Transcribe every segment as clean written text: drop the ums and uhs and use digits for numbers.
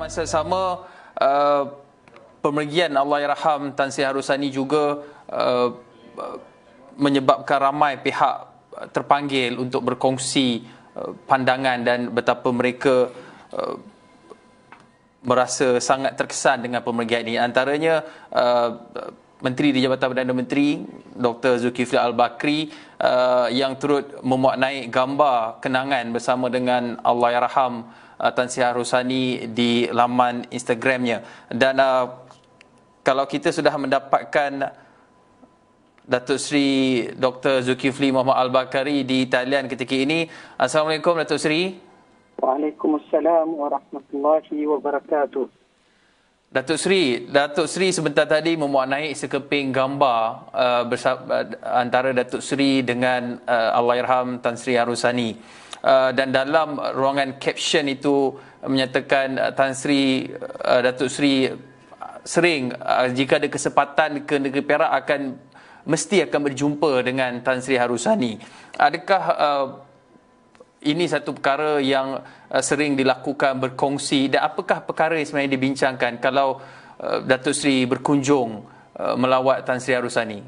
masa sama, pemergian Allahyarham Tan Sri Harusani juga menyebabkan ramai pihak terpanggil untuk berkongsi pandangan dan betapa mereka merasa sangat terkesan dengan pemergian ini. Antaranya Menteri di Jabatan Perdana Menteri Dr. Zulkifli Al-Bakri yang turut memuat naik gambar kenangan bersama dengan Allahyarham Tan Sri Harusani di laman Instagramnya. Dan kalau kita sudah mendapatkan Datuk Seri Dr. Zulkifli Muhammad Al-Bakri di talian ketika ini. Assalamualaikum Datuk Seri. Waalaikumsalam warahmatullahi wabarakatuh. Datuk Seri sebentar tadi memuat naik sekeping gambar antara Datuk Seri dengan Allahyarham Tan Sri Harusani. Dan dalam ruangan caption itu menyatakan Datuk Seri sering jika ada kesempatan ke negeri Perak mesti akan berjumpa dengan Tan Sri Harusani. Adakah ini satu perkara yang sering dilakukan, berkongsi, dan apakah perkara yang sebenarnya dibincangkan kalau Datuk Seri berkunjung melawat Tan Sri Harusani?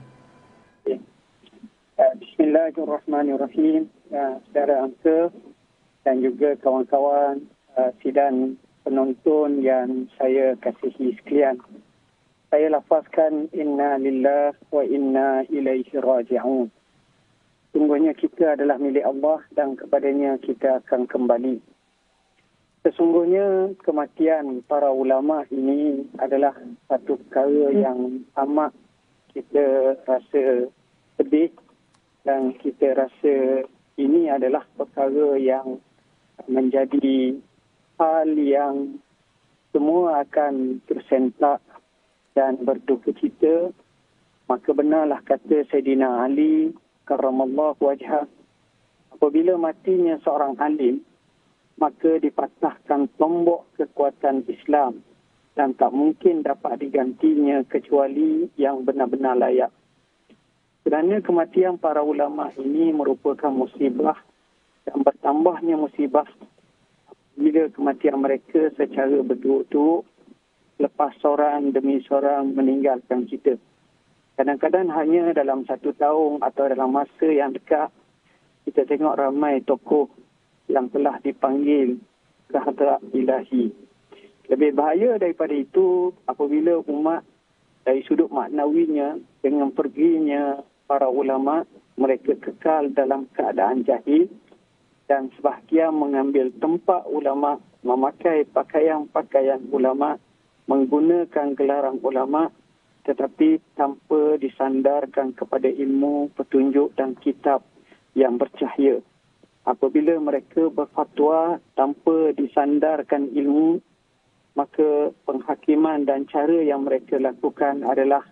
Bismillahirrahmanirrahim. Saudara Angka dan juga kawan-kawan sidang penonton yang saya kasihi sekalian. Saya lafazkan inna lillah wa inna ilaihi raji'un. Sungguhnya kita adalah milik Allah dan kepadanya kita akan kembali. Sesungguhnya kematian para ulama ini adalah satu perkara yang amat kita rasa sedih dan kita rasa ini adalah perkara yang menjadi hal yang semua akan tersentak dan berduka cita. Maka benarlah kata Sayyidina Ali karramallahu wajhah, apabila matinya seorang alim, maka dipatahkan tombok kekuatan Islam dan tak mungkin dapat digantinya kecuali yang benar-benar layak. Kerana kematian para ulama ini merupakan musibah dan bertambahnya musibah bila kematian mereka secara berdurut-durut lepas seorang demi seorang meninggalkan kita. Kadang-kadang hanya dalam 1 tahun atau dalam masa yang dekat, kita tengok ramai tokoh yang telah dipanggil ke hadrat ilahi. Lebih bahaya daripada itu apabila umat dari sudut maknawinya dengan perginya para ulama, mereka kekal dalam keadaan jahil dan sebahagian mengambil tempat ulama, memakai pakaian-pakaian ulama, menggunakan gelaran ulama tetapi tanpa disandarkan kepada ilmu, petunjuk dan kitab yang bercahaya. Apabila mereka berfatwa tanpa disandarkan ilmu, maka penghakiman dan cara yang mereka lakukan adalah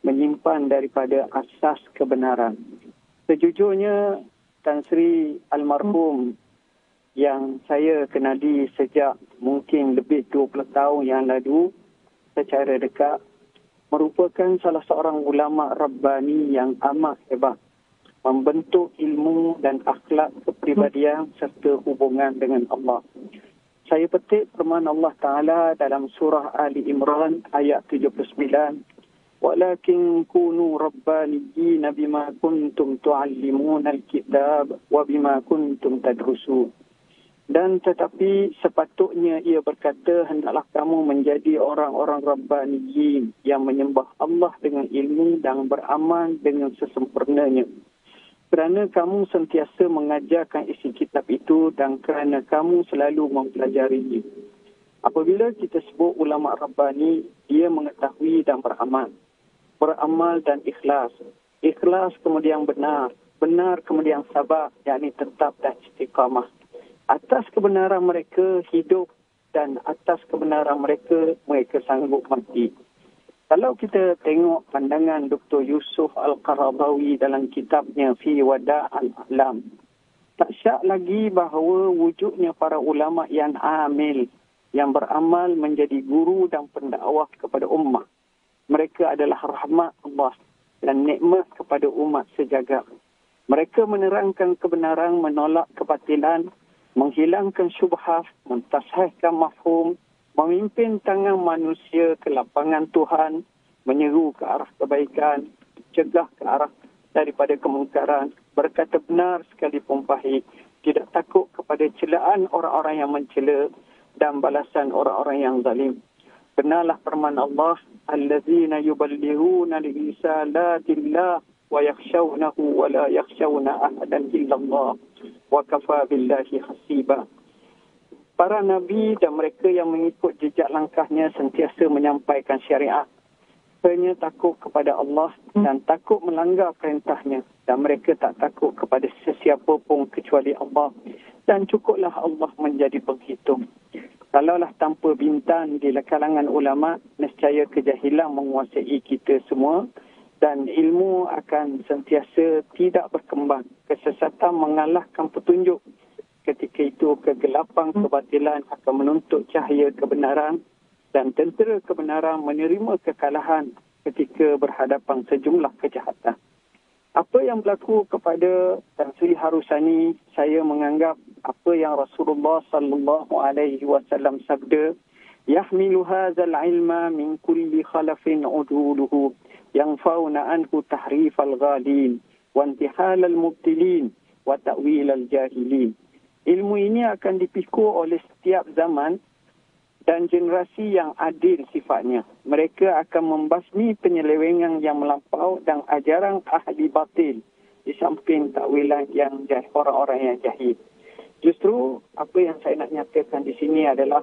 menyimpan daripada asas kebenaran. Sejujurnya, Tan Sri almarhum yang saya kenali sejak mungkin lebih 20 tahun yang lalu secara dekat, merupakan salah seorang ulama Rabbani yang amat hebat, membentuk ilmu dan akhlak kepribadian serta hubungan dengan Allah. Saya petik firman Allah Ta'ala dalam surah Ali Imran ayat 79, وَلَكِنْ كُونُوا رَبَّانِيِّينَ بِمَا كُنْتُمْ تُعَلِّمُونَ الْكِتَابَ وَبِمَا كُنْتُمْ تَدْرُسُونَ. Dan tetapi sepatutnya ia berkata, hendaklah kamu menjadi orang-orang Rabbaniyin yang menyembah Allah dengan ilmu dan beramal dengan sesempurnanya. Kerana kamu sentiasa mengajarkan isi kitab itu dan kerana kamu selalu mempelajarinya. Apabila kita sebut ulama Rabbani, dia mengetahui dan beramal. Beramal dan ikhlas. Ikhlas kemudian benar. Benar kemudian sabar, yakni tetap dan istiqamah. Atas kebenaran mereka hidup dan atas kebenaran mereka sanggup mati. Kalau kita tengok pandangan Dr. Yusuf Al-Qaradawi dalam kitabnya Fi Wada' Al-Alam, tak syak lagi bahawa wujudnya para ulama yang amil, yang beramal menjadi guru dan pendakwah kepada ummah. Mereka adalah rahmat Allah dan nikmat kepada umat sejagat. Mereka menerangkan kebenaran, menolak kebatilan, menghilangkan syubhat, mentashihkan mafhum memimpin tangan manusia ke lapangan Tuhan, menyeru ke arah kebaikan, cegah ke arah daripada kemungkaran, berkata benar sekalipun pahit, tidak takut kepada celaan orang-orang yang mencela dan balasan orang-orang yang zalim. Benarlah firman Allah, allazina yuballighuna risalatillah wa yakhshawnahu wa la yakhshawna ahadan illallah wa kafa billahi hasiba. Para nabi dan mereka yang mengikut jejak langkahnya sentiasa menyampaikan syariat, hanya takut kepada Allah dan takut melanggar perintahnya, dan mereka tak takut kepada sesiapa pun kecuali Allah, dan cukuplah Allah menjadi penghitung. Kalaulah tanpa bintan di kalangan ulama, nescaya kejahilan menguasai kita semua dan ilmu akan sentiasa tidak berkembang. Kesesatan mengalahkan petunjuk. Ketika itu kegelapan kebatilan akan menuntut cahaya kebenaran dan tentera kebenaran menerima kekalahan ketika berhadapan sejumlah kejahatan. Apa yang berlaku kepada Tan Sri Harusani, saya menganggap apa yang Rasulullah sallallahu alaihi wasallam sabda, yahmilu hadzal ilma min kulli khalafin uduluhu yanfauna anhu tahrif al-ghalin wa intihal al-mubtilin wa ta'wil al-jahilin. Ilmu ini akan dipikul oleh setiap zaman dan generasi yang adil sifatnya. Mereka akan membasmi penyelewengan yang melampau dan ajaran ahli batil di samping takwilan yang orang-orang yang jahil. Justru apa yang saya nak nyatakan di sini adalah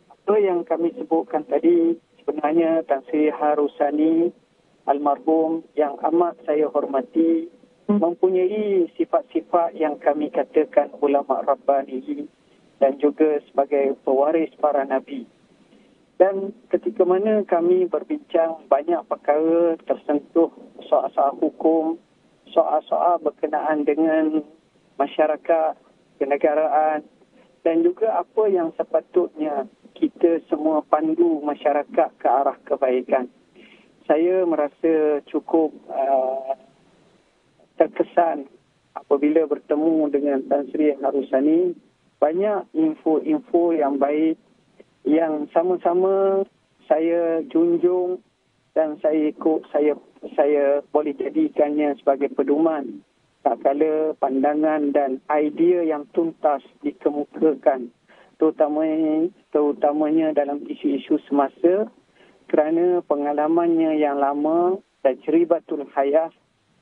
apa yang kami sebutkan tadi, sebenarnya Tan Sri Harusani almarhum yang amat saya hormati mempunyai sifat-sifat yang kami katakan ulama Rabbani dan juga sebagai pewaris para nabi. Dan ketika mana kami berbincang banyak perkara tersentuh soal-soal hukum, soal-soal berkenaan dengan masyarakat, kenegaraan dan juga apa yang sepatutnya kita semua pandu masyarakat ke arah kebaikan. Saya merasa cukup terkesan apabila bertemu dengan Tan Sri Harusani. Banyak info-info yang baik yang sama-sama saya junjung dan saya ikut, saya boleh jadikannya sebagai pedoman tak kala pandangan dan idea yang tuntas dikemukakan, terutamanya dalam isu-isu semasa, kerana pengalamannya yang lama dan tajribatul hayat,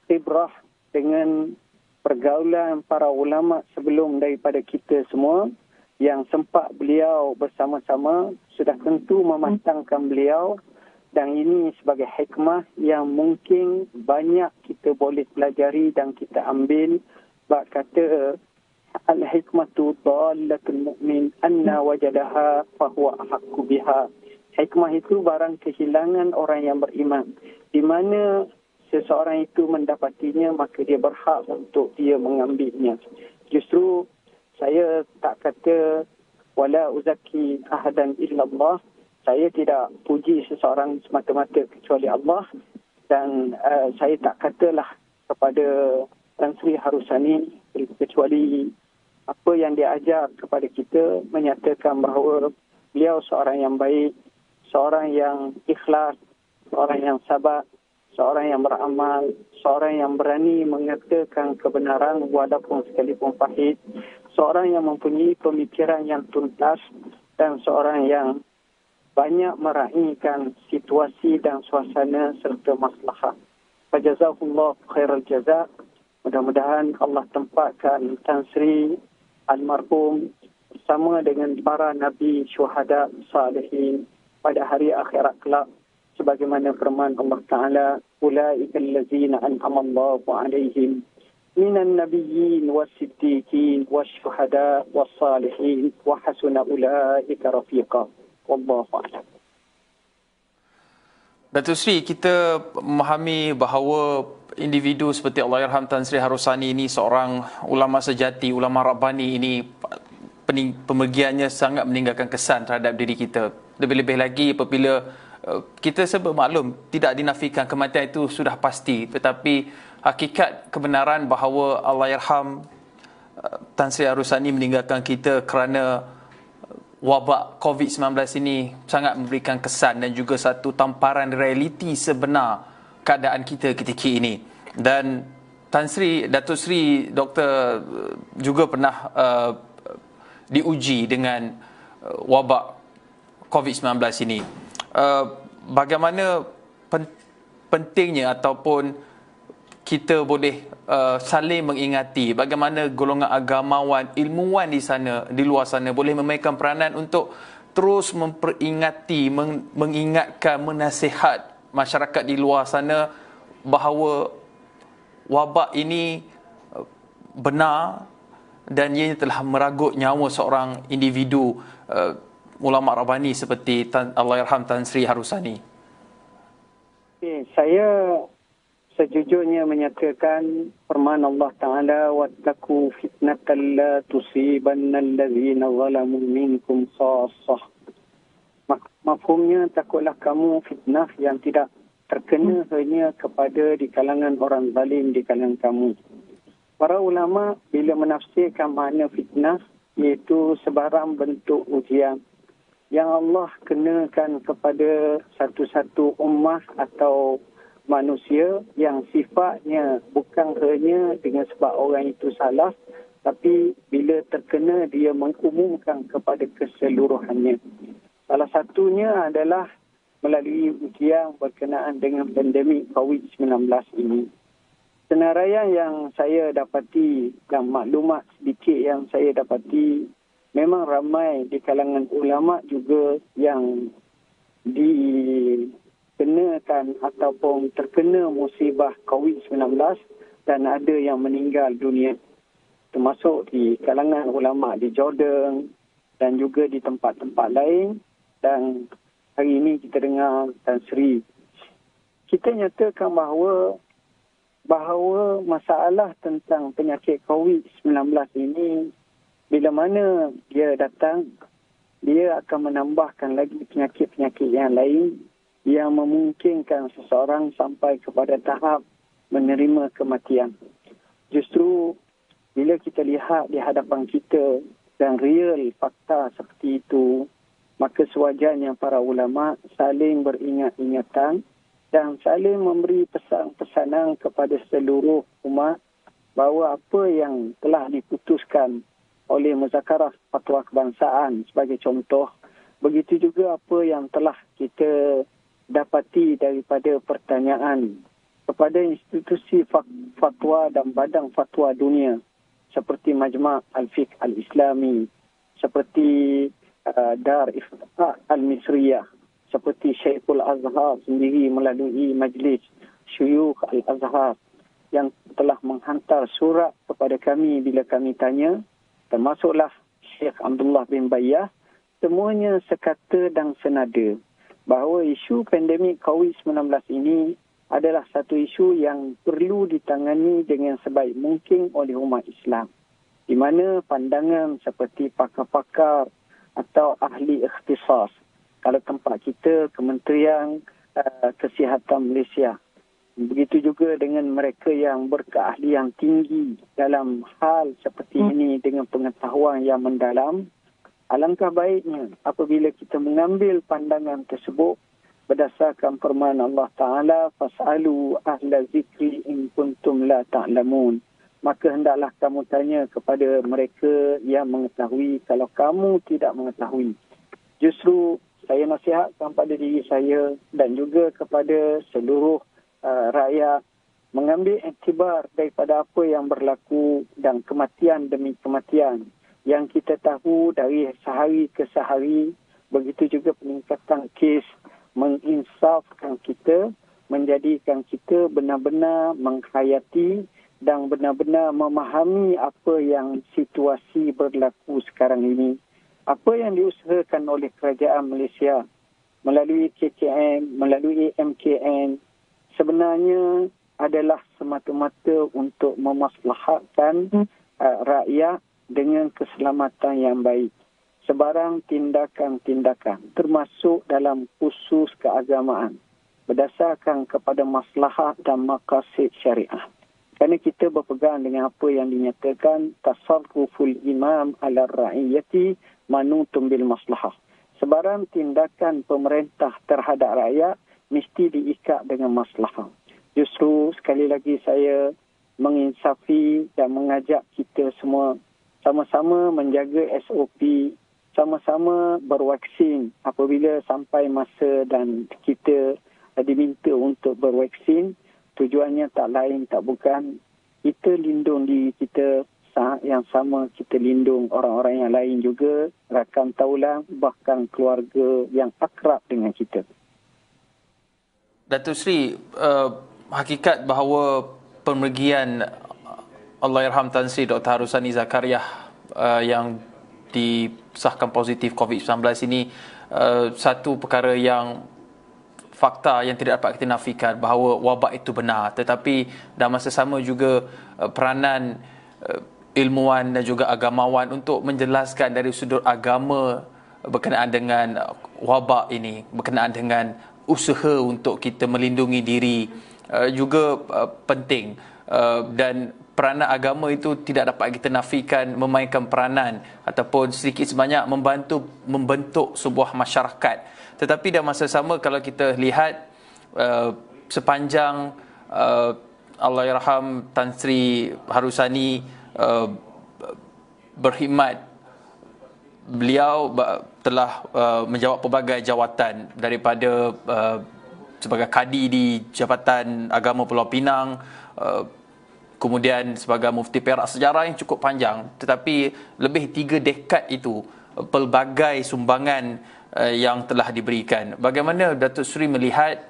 khibrah dengan pergaulan para ulama sebelum daripada kita semua yang sempat beliau bersama-sama sudah tentu mematangkan beliau, dan ini sebagai hikmah yang mungkin banyak kita boleh pelajari dan kita ambil. Sebab kata al-hikmatu dhallatul mu'min anna wajadaha fahuwa ahaqqu biha. Hikmah itu barang kehilangan orang yang beriman, di mana seseorang itu mendapatinya, maka dia berhak untuk dia mengambilnya. Justru saya tak kata wala uzaki ahadan illallah. Saya tidak puji seseorang semata-mata kecuali Allah, dan saya tak katalah kepada Tan Sri Harusani kecuali apa yang dia ajar kepada kita, menyatakan bahawa beliau seorang yang baik, seorang yang ikhlas, seorang yang sabar, seorang yang beramal, seorang yang berani mengatakan kebenaran walaupun sekalipun pahit, seorang yang mempunyai pemikiran yang tuntas, dan seorang yang banyak meraihkan situasi dan suasana serta maslahah. Fajazakumullah khairal jaza. Mudah-mudahan Allah tempatkan Tan Sri almarhum bersama dengan para nabi, syuhada, salihin pada hari akhirat kelak, sebagaimana firman Allah Ta'ala, ulaika allazina an'ama Allahu 'alaihim minan nabiyyin was-siddiqin wasyuhada was-salihin wa hasuna ulaika rafiqa. Wallahu a'lam. Datuk Sri, kita memahami bahawa individu seperti Allahyarham Tan Sri Harusani ini seorang ulama sejati, ulama Rabbani ini, pemergiannya sangat meninggalkan kesan terhadap diri kita. Lebih-lebih lagi apabila kita sebab maklum, tidak dinafikan kematian itu sudah pasti, tetapi hakikat kebenaran bahawa Allahyarham Tan Sri Harusani meninggalkan kita kerana wabak COVID-19 ini sangat memberikan kesan dan juga satu tamparan realiti sebenar keadaan kita ketika ini. Dan Datuk Seri Dr. juga pernah diuji dengan wabak COVID-19 ini. Bagaimana pentingnya ataupun kita boleh saling mengingati bagaimana golongan agamawan, ilmuwan di sana, di luar sana boleh memainkan peranan untuk terus memperingati, mengingatkan, menasihat masyarakat di luar sana bahawa wabak ini benar dan ia telah meragut nyawa seorang individu ulama Rabbani seperti Allahyarham Tan Sri Harusani. Saya sejujurnya menyatakan firman Allah Ta'ala wattaqu fitnatan la tusibanna allazina zalamu minkum khassah. Mafhumnya, takutlah kamu fitnah yang tidak terkena hanya kepada di kalangan orang zalim di kalangan kamu. Para ulama bila menafsirkan makna fitnah iaitu sebarang bentuk ujian yang Allah kenakan kepada satu-satu ummah atau manusia yang sifatnya bukan hanya dengan sebab orang itu salah, tapi bila terkena dia mengumumkan kepada keseluruhannya. Salah satunya adalah melalui ujian berkenaan dengan pandemik COVID-19 ini. Senaraian yang saya dapati dan maklumat sedikit yang saya dapati, memang ramai di kalangan ulama juga yang dikenakan ataupun terkena musibah COVID-19 dan ada yang meninggal dunia, termasuk di kalangan ulama di Jordan dan juga di tempat-tempat lain. Dan hari ini kita dengar Tan Sri, kita nyatakan bahawa masalah tentang penyakit COVID-19 ini bila mana dia datang, dia akan menambahkan lagi penyakit-penyakit yang lain yang memungkinkan seseorang sampai kepada tahap menerima kematian. Justru bila kita lihat di hadapan kita dan real fakta seperti itu, maka sewajarnya para ulama saling beringat-ingatan dan saling memberi pesan-pesanan kepada seluruh umat bahawa apa yang telah diputuskan oleh Muzakarah Fatwa Kebangsaan sebagai contoh, begitu juga apa yang telah kita dapati daripada pertanyaan kepada institusi fatwa dan badan fatwa dunia seperti Majma' Al-Fiqh Al-Islami, seperti Dar Iftah Al-Misriyah, seperti Syekhul Azhar sendiri melalui Majlis Syuyukh Al-Azhar yang telah menghantar surat kepada kami bila kami tanya, termasuklah Syekh Abdullah bin Bayyah, semuanya sekata dan senada bahawa isu pandemik COVID-19 ini adalah satu isu yang perlu ditangani dengan sebaik mungkin oleh umat Islam, di mana pandangan seperti pakar-pakar atau ahli ikhtisas, kalau tempat kita Kementerian Kesihatan Malaysia, begitu juga dengan mereka yang berkeahlian tinggi dalam hal seperti ini dengan pengetahuan yang mendalam. Alangkah baiknya apabila kita mengambil pandangan tersebut berdasarkan firman Allah Ta'ala, fas'alu ahla zikri in kuntum la ta'lamun. Maka hendaklah kamu tanya kepada mereka yang mengetahui kalau kamu tidak mengetahui. Justru saya nasihatkan pada diri saya dan juga kepada seluruh rakyat mengambil iktibar daripada apa yang berlaku dan kematian demi kematian yang kita tahu dari sehari ke sehari. Begitu juga peningkatan kes menginsafkan kita, menjadikan kita benar-benar menghayati dan benar-benar memahami apa yang situasi berlaku sekarang ini. Apa yang diusahakan oleh kerajaan Malaysia melalui KKM, melalui MKN, sebenarnya adalah semata-mata untuk memaslahatkan rakyat dengan keselamatan yang baik. Sebarang tindakan-tindakan termasuk dalam khusus keagamaan berdasarkan kepada maslahat dan maqasid syariah. Kerana kita berpegang dengan apa yang dinyatakan tasarruful imam ala ra'iyati manutum bil maslahah. Sebarang tindakan pemerintah terhadap rakyat mesti diikat dengan maslahah. Justru sekali lagi saya menginsafi dan mengajak kita semua sama-sama menjaga SOP, sama-sama bervaksin apabila sampai masa dan kita diminta untuk bervaksin. Tujuannya tak lain tak bukan kita lindung diri kita, saat yang sama kita lindung orang-orang yang lain juga, rakan taulang, bahkan keluarga yang akrab dengan kita. Datuk Seri, hakikat bahawa pemergian Allahyarham Tan Sri Dr. Harusani Zakariah yang disahkan positif COVID-19 ini satu perkara yang fakta yang tidak dapat kita nafikan bahawa wabak itu benar, tetapi dalam masa sama juga peranan ilmuwan dan juga agamawan untuk menjelaskan dari sudut agama berkenaan dengan wabak ini, berkenaan dengan usaha untuk kita melindungi diri juga penting, dan peranan agama itu tidak dapat kita nafikan memainkan peranan ataupun sedikit sebanyak membantu membentuk sebuah masyarakat. Tetapi dalam masa sama kalau kita lihat sepanjang Allahyarham Tan Sri Harusani berkhidmat, beliau telah menjawab pelbagai jawatan daripada sebagai kadi di Jabatan Agama Pulau Pinang, kemudian sebagai mufti Perak, sejarah yang cukup panjang, tetapi lebih 3 dekad itu pelbagai sumbangan yang telah diberikan. Bagaimana Datuk Seri melihat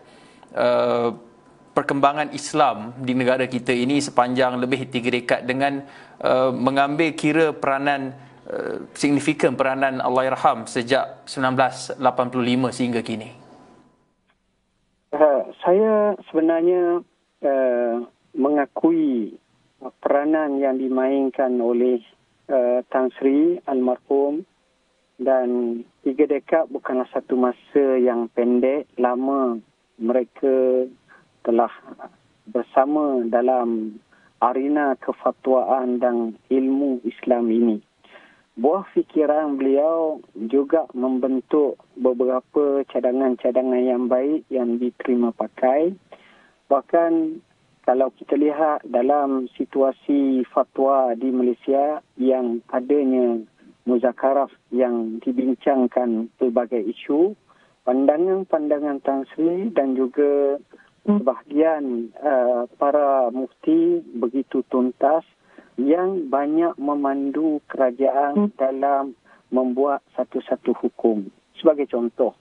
perkembangan Islam di negara kita ini sepanjang lebih 3 dekad dengan mengambil kira peranan signifikan peranan Allahyarham sejak 1985 sehingga kini? Saya sebenarnya mengakui peranan yang dimainkan oleh Tan Sri almarhum, dan 3 dekad bukanlah satu masa yang pendek. Lama mereka telah bersama dalam arena kefatwaan dan ilmu Islam ini. Buah fikiran beliau juga membentuk beberapa cadangan-cadangan yang baik yang diterima pakai. Bahkan kalau kita lihat dalam situasi fatwa di Malaysia yang adanya muzakarah yang dibincangkan pelbagai isu, pandangan-pandangan Tan Sri dan juga sebahagian para mufti begitu tuntas yang banyak memandu kerajaan dalam membuat satu-satu hukum. Sebagai contoh,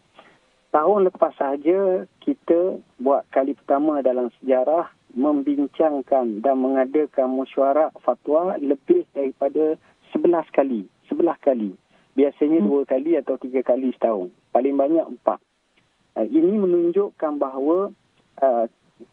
tahun lepas sahaja kita buat kali pertama dalam sejarah membincangkan dan mengadakan mesyuarat fatwa lebih daripada 11 kali. 11 kali. Biasanya 2 kali atau 3 kali setahun. Paling banyak 4. Ini menunjukkan bahawa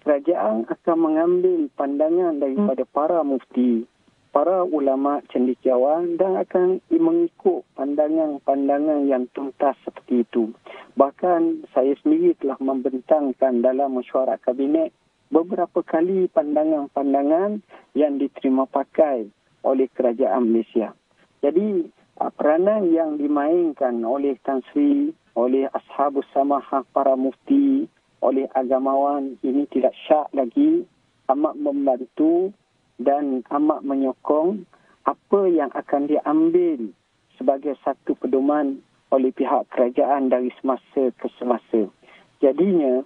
kerajaan akan mengambil pandangan daripada para mufti, para ulama cendekiawan, dan akan mengikut pandangan-pandangan yang tuntas seperti itu. Bahkan saya sendiri telah membentangkan dalam mesyuarat kabinet beberapa kali pandangan-pandangan yang diterima pakai oleh kerajaan Malaysia. Jadi peranan yang dimainkan oleh Tan Sri, oleh Ashabus Samahah, para mufti, oleh agamawan ini tidak syak lagi, amat membantu dan amat menyokong apa yang akan diambil sebagai satu pedoman oleh pihak kerajaan dari semasa ke semasa. Jadinya,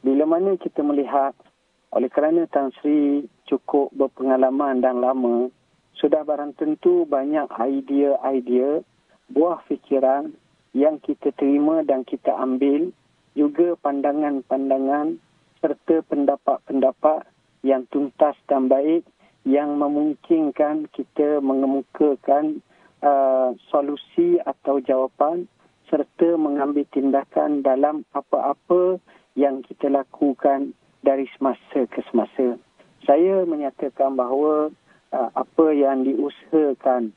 bila mana kita melihat oleh kerana Tan Sri cukup berpengalaman dan lama, sudah barang tentu banyak idea-idea, buah fikiran yang kita terima dan kita ambil, juga pandangan-pandangan serta pendapat-pendapat yang tuntas dan baik yang memungkinkan kita mengemukakan solusi atau jawapan serta mengambil tindakan dalam apa-apa yang kita lakukan dari semasa ke semasa. Saya menyatakan bahawa apa yang diusahakan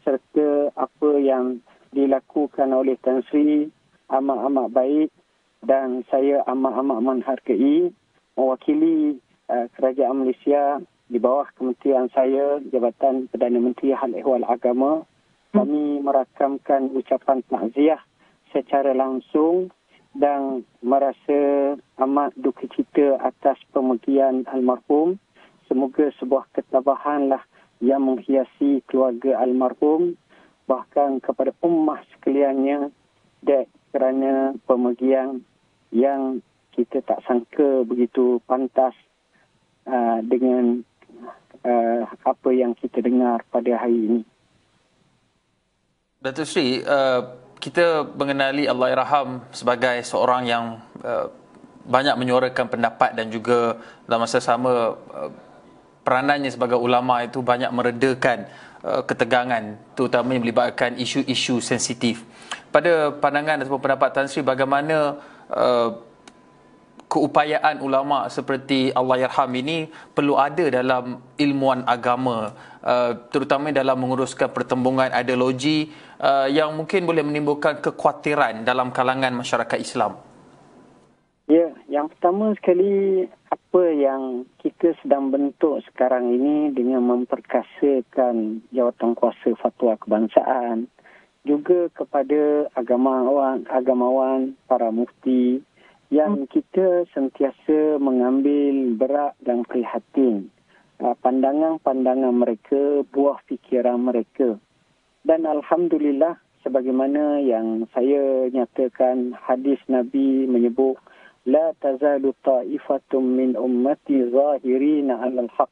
serta apa yang dilakukan oleh Tan Sri amat-amat baik, dan saya amat-amat menghargai mewakili kerajaan Malaysia di bawah kementerian saya, Jabatan Perdana Menteri Hal Ehwal Agama, kami merakamkan ucapan takziah secara langsung dan merasa amat duka cita atas pemergian almarhum. Semoga sebuah ketabahanlah yang menghiasi keluarga almarhum, bahkan kepada ummah sekaliannya, kerana pemergian yang kita tak sangka begitu pantas dengan apa yang kita dengar pada hari ini. Datuk Seri, kita mengenali Allahyarham sebagai seorang yang banyak menyuarakan pendapat dan juga dalam masa sama peranannya sebagai ulama itu banyak meredakan ketegangan, terutama yang melibatkan isu-isu sensitif. Pada pandangan ataupun pendapat Tan Sri, bagaimana keupayaan ulama seperti Allahyarham ini perlu ada dalam ilmuan agama, terutama dalam menguruskan pertembungan ideologi yang mungkin boleh menimbulkan kekhawatiran dalam kalangan masyarakat Islam? Ya, yang pertama sekali, apa yang kita sedang bentuk sekarang ini dengan memperkasakan Jawatankuasa Fatwa Kebangsaan, juga kepada agamawan, para mufti, yang kita sentiasa mengambil berat dan prihatin pandangan-pandangan mereka, buah fikiran mereka. Dan Alhamdulillah, sebagaimana yang saya nyatakan, hadis Nabi menyebut, La tazalu ta'ifatum min ummati zahirina alal haq.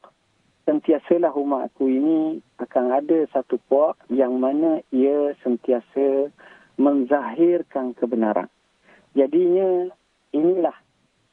Sentiasalah umatku ini akan ada satu puak yang mana ia sentiasa menzahirkan kebenaran. Jadinya inilah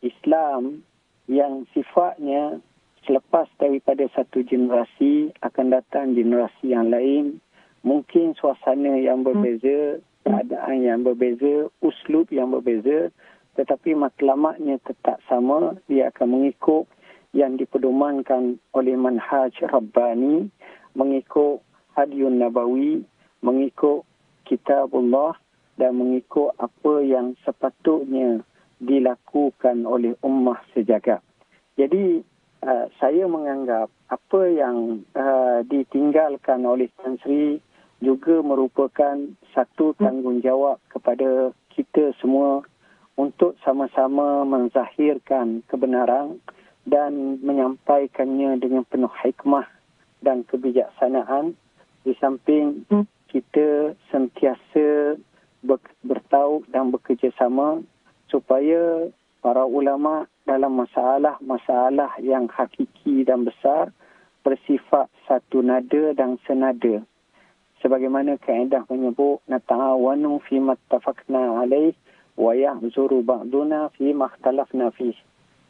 Islam yang sifatnya selepas daripada satu generasi akan datang generasi yang lain. Mungkin suasana yang berbeza, keadaan yang berbeza, uslub yang berbeza, tetapi matlamatnya tetap sama. Dia akan mengikut yang dipedomankan oleh manhaj Rabbani, mengikut Hadiyun Nabawi, mengikut Kitabullah dan mengikut apa yang sepatutnya dilakukan oleh ummah sejagat. Jadi saya menganggap apa yang ditinggalkan oleh Tan Sri juga merupakan satu tanggungjawab kepada kita semua untuk sama-sama menzahirkan kebenaran dan menyampaikannya dengan penuh hikmah dan kebijaksanaan. Di samping kita sentiasa bertaut dan bekerjasama supaya para ulama dalam masalah-masalah yang hakiki dan besar bersifat satu nada dan senada. Sebagaimana kaedah menyebut, nata'awanu fi mattafaqna alaih wa yahzuru ba'duna fi makhtalafna fih.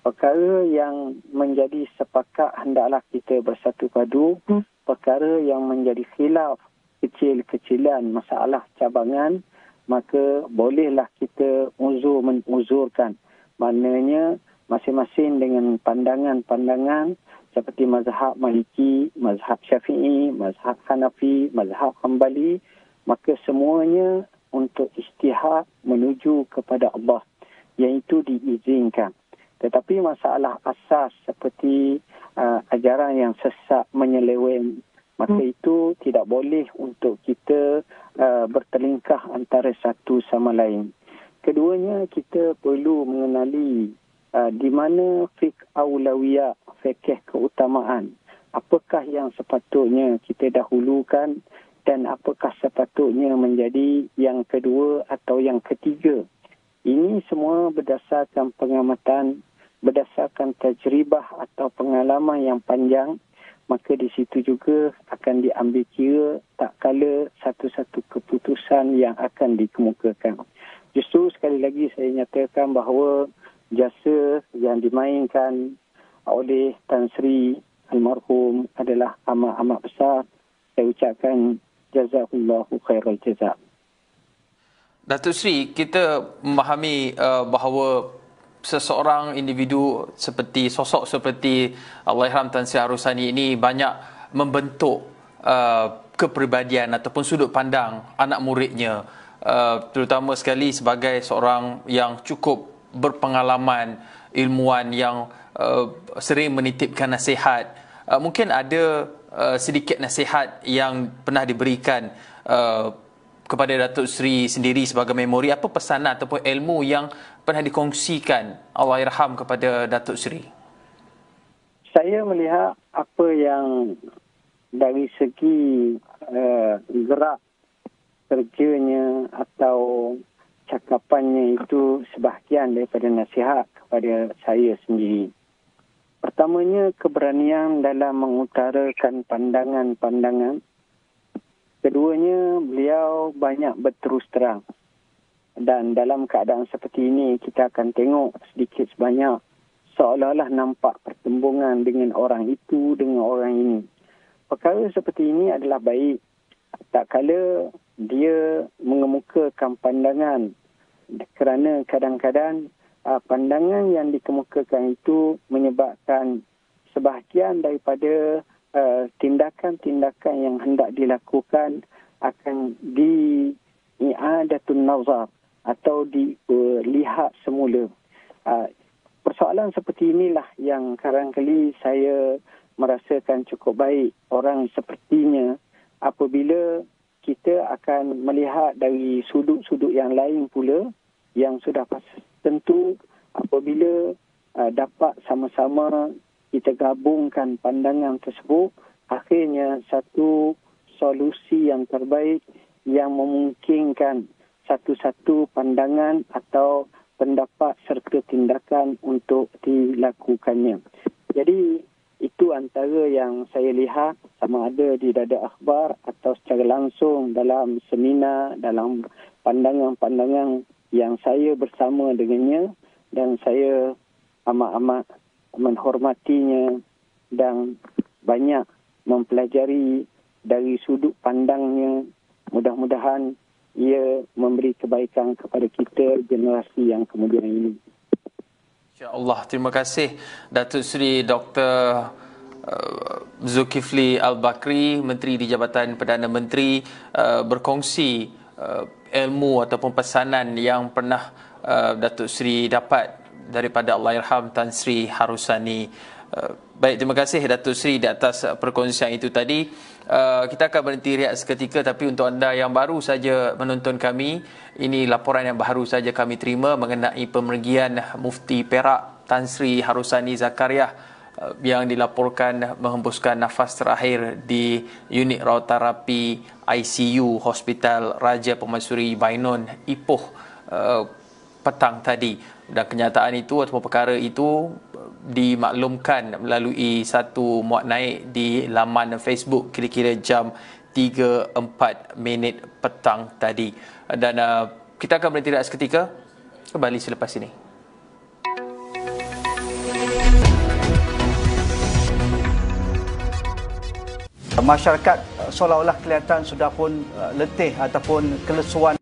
Perkara yang menjadi sepakat hendaklah kita bersatu padu. Perkara yang menjadi khilaf, kecil-kecilan masalah cabangan, maka bolehlah kita menguzurkan. Maknanya masing-masing dengan pandangan-pandangan seperti mazhab Maliki, mazhab Syafi'i, mazhab Hanafi, mazhab Hanbali, maka semuanya untuk ijtihad menuju kepada Allah, iaitu diizinkan. Tetapi masalah asas seperti ajaran yang sesat menyeleweng, maka itu tidak boleh untuk kita bertelingkah antara satu sama lain. Keduanya, kita perlu mengenali di mana fiqh aulawiyah, fikih keutamaan. Apakah yang sepatutnya kita dahulukan dan apakah sepatutnya menjadi yang kedua atau yang ketiga. Ini semua berdasarkan pengamatan, berdasarkan tajribah atau pengalaman yang panjang. Maka di situ juga akan diambil kira tak kala satu-satu keputusan yang akan dikemukakan. Justru sekali lagi saya nyatakan bahawa jasa yang dimainkan oleh Tan Sri almarhum adalah amat-amat besar. Saya ucapkan jazakumullahu khairal jazak. Datuk Sri, kita memahami bahawa seseorang individu seperti sosok seperti Allahyarham Tan Sri Arusani ini banyak membentuk kepribadian ataupun sudut pandang anak muridnya, terutama sekali sebagai seorang yang cukup berpengalaman, ilmuwan yang sering menitipkan nasihat mungkin ada sedikit nasihat yang pernah diberikan kepada Datuk Seri sendiri sebagai memori, apa pesanan ataupun ilmu yang pernah dikongsikan Allahyarham kepada Datuk Seri? Saya melihat apa yang dari segi gerak kerjanya atau cakapannya itu sebahagian daripada nasihat kepada saya sendiri. Pertamanya, keberanian dalam mengutarakan pandangan-pandangan. Keduanya, beliau banyak berterus terang. Dan dalam keadaan seperti ini, kita akan tengok sedikit sebanyak seolah-olah nampak pertembungan dengan orang itu, dengan orang ini. Perkara seperti ini adalah baik. Tak kala dia mengemukakan pandangan, kerana kadang-kadang pandangan yang dikemukakan itu menyebabkan sebahagian daripada tindakan-tindakan yang hendak dilakukan akan i'adatun nazar atau dilihat semula. Persoalan seperti inilah yang kadang-kali saya merasakan cukup baik orang sepertinya apabila kita akan melihat dari sudut-sudut yang lain pula yang sudah tentu apabila dapat sama-sama kita gabungkan pandangan tersebut, akhirnya satu solusi yang terbaik yang memungkinkan satu-satu pandangan atau pendapat serta tindakan untuk dilakukannya. Jadi itu antara yang saya lihat sama ada di Dada Akhbar atau secara langsung dalam seminar, dalam pandangan-pandangan yang saya bersama dengannya, dan saya amat-amat menghormatinya dan banyak mempelajari dari sudut pandangnya. Mudah-mudahan ia memberi kebaikan kepada kita generasi yang kemudian ini. InsyaAllah. Terima kasih Datuk Seri Dr. Zulkifli Al-Bakri, Menteri di Jabatan Perdana Menteri, berkongsi ilmu ataupun pesanan yang pernah Datuk Seri dapat daripada Allahyarham Tan Sri Harusani. Baik, terima kasih Datuk Seri di atas perkongsian itu tadi. Kita akan berhenti rehat seketika, tapi untuk anda yang baru saja menonton kami, ini laporan yang baru saja kami terima mengenai pemergian Mufti Perak Tan Sri Harusani Zakaria yang dilaporkan menghembuskan nafas terakhir di unit rawat terapi ICU Hospital Raja Permaisuri Bainon, Ipoh petang tadi. Dan kenyataan itu ataupun perkara itu dimaklumkan melalui satu muat naik di laman Facebook kira-kira jam 3.04 petang tadi. Dan kita akan berhenti rehat seketika, kembali selepas ini. Masyarakat seolah-olah kelihatan sudah pun letih ataupun kelesuan